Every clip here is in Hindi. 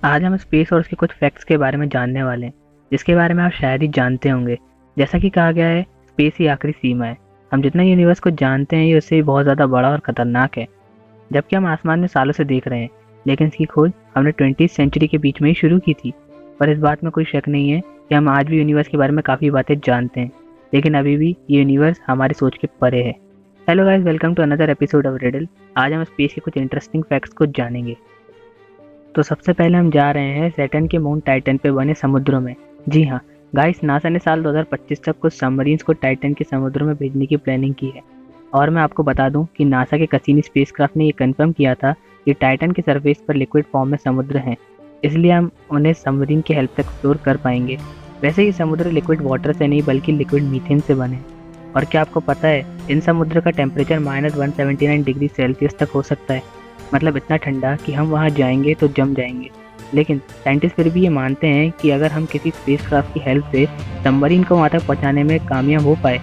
आज हम स्पेस और उसके कुछ फैक्ट्स के बारे में जानने वाले हैं, जिसके बारे में आप शायद ही जानते होंगे। जैसा कि कहा गया है, स्पेस ही आखिरी सीमा है। हम जितना यूनिवर्स को जानते हैं ये उससे भी बहुत ज़्यादा बड़ा और ख़तरनाक है। जबकि हम आसमान में सालों से देख रहे हैं, लेकिन इसकी खोज हमने 20वीं सेंचुरी के बीच में ही शुरू की थी। पर इस बात में कोई शक नहीं है कि हम आज भी यूनिवर्स के बारे में काफ़ी बातें जानते हैं, लेकिन अभी भी ये यूनिवर्स हमारी सोच के परे है। Hello guys, welcome to another episode of riddle. आज हम स्पेस के कुछ इंटरेस्टिंग फैक्ट्स को जानेंगे। तो सबसे पहले हम जा रहे हैं सैटर्न के मून टाइटन पे बने समुद्रों में। जी हाँ गाइस, नासा ने साल 2025 तक कुछ सबमरीन्स को टाइटन के समुद्रों में भेजने की प्लानिंग की है। और मैं आपको बता दूं कि नासा के कसीनी स्पेसक्राफ्ट ने ये कंफर्म किया था कि टाइटन के सरफेस पर लिक्विड फॉर्म में समुद्र हैं, इसलिए हम उन्हें सबमरीन की हेल्प से एक्सप्लोर कर पाएंगे। वैसे ही समुद्र लिक्विड वाटर से नहीं बल्कि लिक्विड मीथेन से बने। और क्या आपको पता है, इन समुद्र का टेम्परेचर -179 डिग्री सेल्सियस तक हो सकता है। मतलब इतना ठंडा कि हम वहाँ जाएंगे तो जम जाएंगे। लेकिन साइंटिस्ट फिर भी ये मानते हैं कि अगर हम किसी स्पेसक्राफ्ट की हेल्प से सबमरीन को वहाँ तक पहुँचाने में कामयाब हो पाए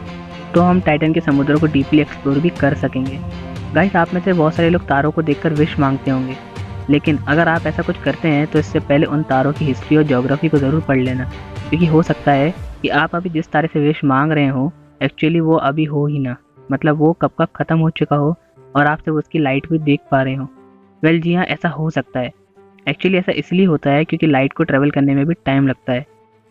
तो हम टाइटन के समुद्रों को डीपली एक्सप्लोर भी कर सकेंगे। गाइस, आप में से बहुत सारे लोग तारों को देखकर विश मांगते होंगे, लेकिन अगर आप ऐसा कुछ करते हैं तो इससे पहले उन तारों की हिस्ट्री और ज्योग्राफी को ज़रूर पढ़ लेना, क्योंकि हो सकता है कि आप अभी जिस तारे से विश मांग रहे हो एक्चुअली वो अभी हो ही ना। मतलब वो कब का ख़त्म हो चुका हो और आप सिर्फ उसकी लाइट भी देख पा रहे हो। वेल जी हाँ, ऐसा हो सकता है। एक्चुअली ऐसा इसलिए होता है क्योंकि लाइट को ट्रेवल करने में भी टाइम लगता है।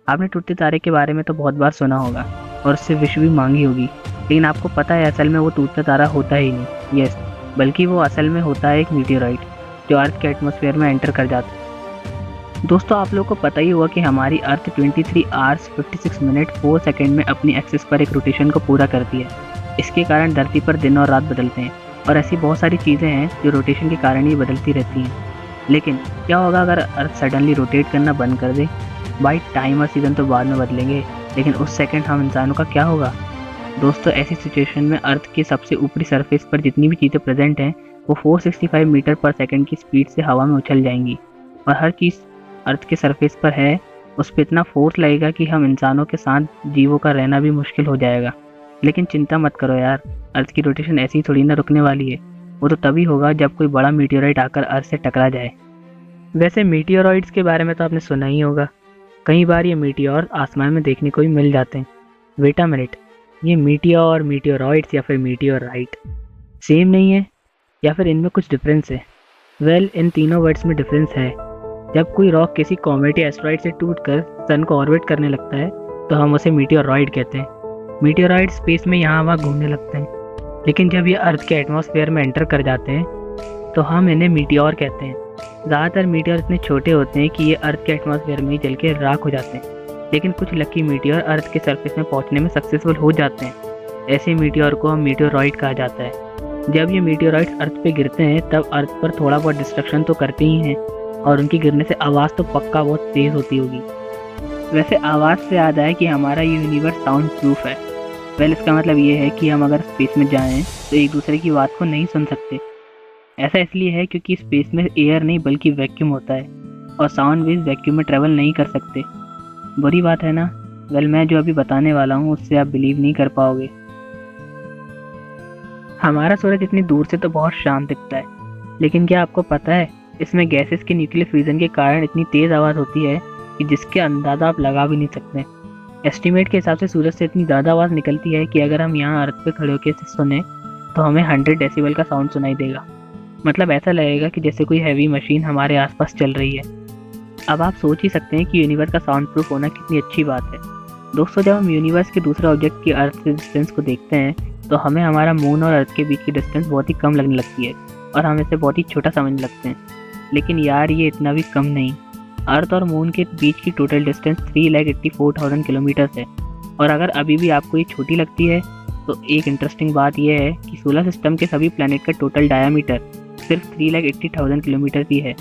आपने टूटते तारे के बारे में तो बहुत बार सुना होगा और उससे विश भी मांगी होगी, लेकिन आपको पता है असल में वो टूटता तारा होता ही नहीं। यस, बल्कि वो असल में होता है एक मीटियोराइट जो अर्थ के एटमॉस्फेयर में एंटर कर जाता है। दोस्तों, आप लोगों को पता ही होगा कि हमारी अर्थ 23 आवर्स 56 मिनट 4 सेकेंड में अपनी एक्सिस पर एक रोटेशन को पूरा करती है। इसके कारण धरती पर दिन और रात बदलते हैं और ऐसी बहुत सारी चीज़ें हैं जो रोटेशन के कारण ही बदलती रहती हैं। लेकिन क्या होगा अगर अर्थ सडनली रोटेट करना बंद कर दे? भाई, टाइम और सीज़न तो बाद में बदलेंगे, लेकिन उस सेकंड हम इंसानों का क्या होगा? दोस्तों, ऐसी सिचुएशन में अर्थ के सबसे ऊपरी सरफेस पर जितनी भी चीज़ें प्रेजेंट हैं वो 465 मीटर पर सेकंड की स्पीड से हवा में उछल जाएंगी। और हर चीज़ अर्थ के सरफेस पर है उस पर इतना फोर्स लगेगा कि हम इंसानों के साथ जीवों का रहना भी मुश्किल हो जाएगा। लेकिन चिंता मत करो यार, अर्थ की रोटेशन ऐसी ही थोड़ी ना रुकने वाली है। वो तो तभी होगा जब कोई बड़ा मीटियोराइट आकर अर्थ से टकरा जाए। वैसे मीटियोराइट्स के बारे में तो आपने सुना ही होगा। कई बार ये मीटियोर आसमान में देखने को भी मिल जाते हैं। वेट अ मिनट, ये मीटियोर, मीटियोराइट्स या फिर मीटियोराइट सेम नहीं है, या फिर इनमें कुछ डिफरेंस है? वेल, इन तीनों वर्ड्स में डिफरेंस है। जब कोई रॉक किसी कॉमेट या एस्टेरॉइड से टूटकर सन को ऑर्बिट करने लगता है तो हम उसे मीटियोरॉइड कहते हैं। मीटियोराइट स्पेस में यहाँ वहाँ घूमने लगते हैं, लेकिन जब ये अर्थ के एटमॉस्फेयर में एंटर कर जाते हैं तो हम इन्हें मीटियोर कहते हैं। ज़्यादातर मीटियोर इतने छोटे होते हैं कि ये अर्थ के एटमॉस्फेयर में ही जल के राख हो जाते हैं, लेकिन कुछ लकी मीटियोर अर्थ के सरफेस में पहुंचने में सक्सेसफुल हो जाते हैं। ऐसे मीटियोर को हम मीटियोरॉइड कहा जाता है। जब ये मीटियोराइट्स अर्थ पे गिरते हैं तब अर्थ पर थोड़ा बहुत डिस्ट्रक्शन तो करते ही हैं, और उनकी गिरने से आवाज़ तो पक्का बहुत तेज़ होती होगी। वैसे आवाज़ से याद आया कि हमारा ये यूनिवर्स साउंड प्रूफ है। वेल, इसका मतलब ये है कि हम अगर स्पेस में जाएं तो एक दूसरे की बात को नहीं सुन सकते। ऐसा इसलिए है क्योंकि स्पेस में एयर नहीं बल्कि वैक्यूम होता है, और साउंड वेव्स वैक्यूम में ट्रैवल नहीं कर सकते। बुरी बात है ना? वेल, मैं जो अभी बताने वाला हूँ उससे आप बिलीव नहीं कर पाओगे। हमारा सूरज इतनी दूर से तो बहुत शांत दिखता है, लेकिन क्या आपको पता है इसमें गैसेस के न्यूक्लियर फ्यूजन के कारण इतनी तेज़ आवाज़ होती है कि जिसके अंदाज़ा आप लगा भी नहीं सकते। एस्टीमेट के हिसाब से सूरज से इतनी ज़्यादा आवाज़ निकलती है कि अगर हम यहाँ अर्थ पे खड़े होकर इसे सुने तो हमें 100 डेसिबल का साउंड सुनाई देगा। मतलब ऐसा लगेगा कि जैसे कोई हैवी मशीन हमारे आसपास चल रही है। अब आप सोच ही सकते हैं कि यूनिवर्स का साउंड प्रूफ होना कितनी अच्छी बात है। दोस्तों, जब हम यूनिवर्स के दूसरे ऑब्जेक्ट की अर्थ से डिस्टेंस को देखते हैं तो हमें हमारा मून और अर्थ के बीच की डिस्टेंस बहुत ही कम लगने लगती है और हम इसे बहुत ही छोटा समझने लगते हैं। लेकिन यार, ये इतना भी कम नहीं। अर्थ और मून के बीच की टोटल डिस्टेंस 3,84,000 किलोमीटर है। और अगर अभी भी आपको ये छोटी लगती है तो एक इंटरेस्टिंग बात यह है कि सोलर सिस्टम के सभी प्लैनेट का टोटल डायामीटर सिर्फ 3,80,000 किलोमीटर ही है।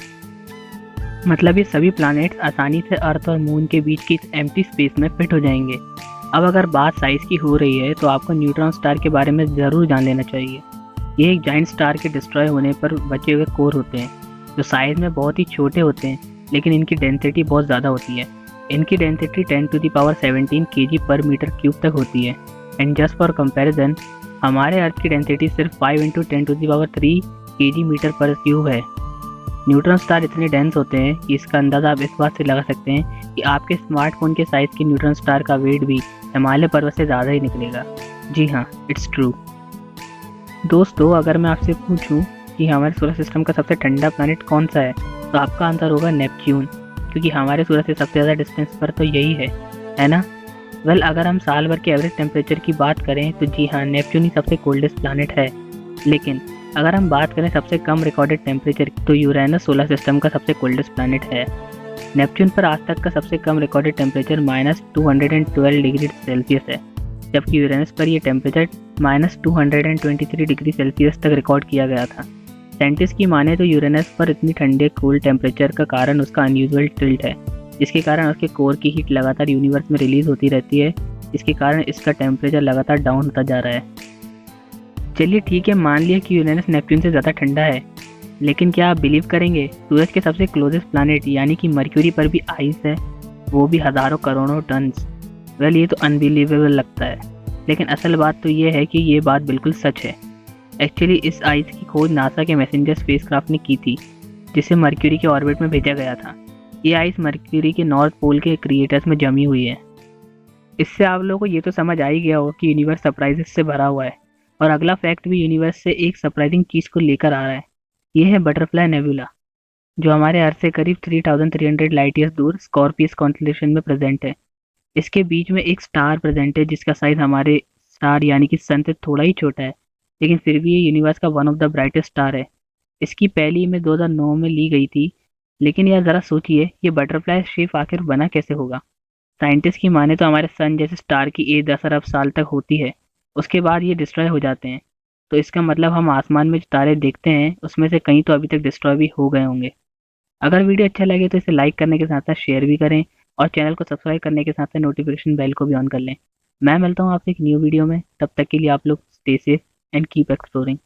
मतलब ये सभी प्लैनेट्स आसानी से अर्थ और मून के बीच की एम्प्टी स्पेस में फिट हो जाएंगे। अब अगर बात साइज़ की हो रही है तो आपको न्यूट्रॉन स्टार के बारे में ज़रूर जान लेना चाहिए। ये एक जाइंट स्टार के डिस्ट्रॉय होने पर बचे हुए कोर होते हैं जो साइज़ में बहुत ही छोटे होते हैं, लेकिन इनकी डेंसिटी बहुत ज़्यादा होती है। इनकी डेंसिटी 10⁻17 kg पर मीटर क्यूब तक होती है। एंड जस्ट फॉर कंपैरिजन, हमारे अर्थ की डेंसिटी सिर्फ 5 × 10⁻³ kg मीटर पर क्यूब है। न्यूट्रॉन स्टार इतने डेंस होते हैं कि इसका अंदाज़ा आप इस बात से लगा सकते हैं कि आपके स्मार्टफोन के साइज़ के न्यूट्रॉन स्टार का वेट भी हिमालय पर्वत से ज़्यादा ही निकलेगा। जी हाँ, इट्स ट्रू। दोस्तों, अगर मैं आपसे पूछूं कि हमारे सोलर सिस्टम का सबसे ठंडा प्लैनेट कौन सा है, तो आपका आंसर होगा नेपच्यून, क्योंकि हमारे सूरज से सबसे ज़्यादा डिस्टेंस पर तो यही है ना? वेल, अगर हम साल भर के एवरेज टेम्परेचर की बात करें तो जी हाँ, नेपच्यून ही सबसे कोल्डेस्ट प्लैनेट है। लेकिन अगर हम बात करें सबसे कम रिकॉर्डेड टेम्परेचर की, तो यूरेनस सोलर सिस्टम का सबसे कोल्डेस्ट प्लैनेट है। नेपच्यून पर आज तक का सबसे कम रिकॉर्डेड टेम्परेचर -212 डिग्री सेल्सियस है, जबकि यूरेनस पर यह टेम्परेचर -223 डिग्री सेल्सियस तक रिकॉर्ड किया गया था। साइंटिस्ट की माने तो यूरेनस पर इतनी ठंडे कूल टेम्परेचर का कारण उसका अनयूजुअल टिल्ट है, जिसके कारण उसके कोर की हीट लगातार यूनिवर्स में रिलीज होती रहती है, जिसके कारण इसका टेम्परेचर लगातार डाउन होता जा रहा है। चलिए ठीक है, मान लिया कि यूरेनस नेपच्यून से ज़्यादा ठंडा है, लेकिन क्या आप बिलीव करेंगे सूरज के सबसे क्लोजेस्ट प्लैनेट यानी कि मर्क्यूरी पर भी आइस है, वो भी हज़ारों करोड़ों टन्स। वेल, ये तो अनबिलीवेबल लगता है, लेकिन असल बात तो ये है कि ये बात बिल्कुल सच है। एक्चुअली इस आइस की खोज नासा के मैसेंजर स्पेसक्राफ्ट ने की थी, जिसे मर्क्यूरी के ऑर्बिट में भेजा गया था। ये आइस मर्क्यूरी के नॉर्थ पोल के क्रिएटर्स में जमी हुई है। इससे आप लोगों को ये तो समझ आ ही गया होगा कि यूनिवर्स सरप्राइजेस से भरा हुआ है, और अगला फैक्ट भी यूनिवर्स से एक सरप्राइजिंग चीज़ को लेकर आ रहा है। ये है बटरफ्लाई नेबुला, जो हमारे अर्थ से करीब 3300 लाइट ईयर्स दूर स्कॉर्पियस कॉन्स्टेलेशन में प्रेजेंट है। इसके बीच में एक स्टार प्रेजेंट है जिसका साइज हमारे स्टार यानी कि सन से थोड़ा ही छोटा है, लेकिन फिर भी ये यूनिवर्स का one of the brightest star है। इसकी पहली इमेज 2009 में ली गई थी, लेकिन यार ज़रा सोचिए, ये बटरफ्लाई शेप आखिर बना कैसे होगा? साइंटिस्ट की माने तो हमारे सन जैसे स्टार की एज 10 अरब साल तक होती है, उसके बाद ये डिस्ट्रॉय हो जाते हैं। तो इसका मतलब हम आसमान में जो तारे देखते हैं उसमें से कहीं तो अभी तक डिस्ट्रॉय भी हो गए होंगे। अगर वीडियो अच्छा लगे तो इसे लाइक करने के साथ साथ शेयर भी करें, और चैनल को सब्सक्राइब करने के साथ साथ नोटिफिकेशन बेल को भी ऑन कर लें। मैं मिलता हूँ आपसे एक न्यू वीडियो में, तब तक के लिए आप लोग stay safe and keep exploring.